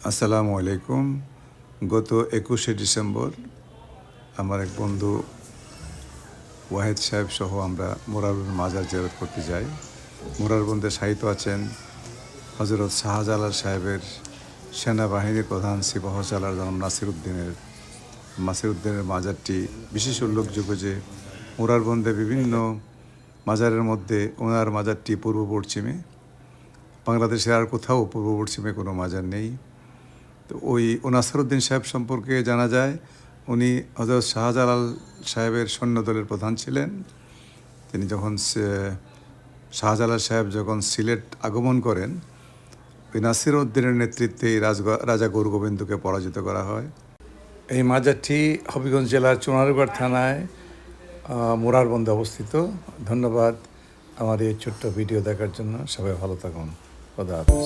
আসসালামু আলাইকুম। গত 21শে ডিসেম্বর আমার এক বন্ধু ওয়াহেদ সাহেব সহ আমরা মোরারবন্দ মাজার জিয়ারত করতে যাই। মোরারবন্দে শায়িত আছেন হজরত শাহজালাল সাহেবের সেনাবাহিনীর প্রধান সিপাহ সালার জনাব নাসিরউদ্দিনের মাজারটি বিশেষ উল্লেখযোগ্য যে মোরারবন্দে বিভিন্ন মাজারের মধ্যে ওনার মাজারটি পূর্ব পশ্চিমে। বাংলাদেশের আর কোথাও পূর্ব পশ্চিমে কোনো মাজার নেই। তো ওই নাসিরউদ্দিন সাহেব সম্পর্কে জানা যায় উনি হজরত শাহজালাল সাহেবের সৈন্যদলের প্রধান ছিলেন। তিনি যখন শাহজালাল সাহেব যখন সিলেট আগমন করেন, ওই নাসিরউদ্দিনের নেতৃত্বে রাজা গৌরগোবিন্দকে পরাজিত করা হয়। এই মাজারটি হবিগঞ্জ জেলার চুনারুঘাট থানায় মোরারবন্দে অবস্থিত। ধন্যবাদ আমার এই ছোট্ট ভিডিও দেখার জন্য। সবাই ভালো থাকুন। খোদা হাফেজ।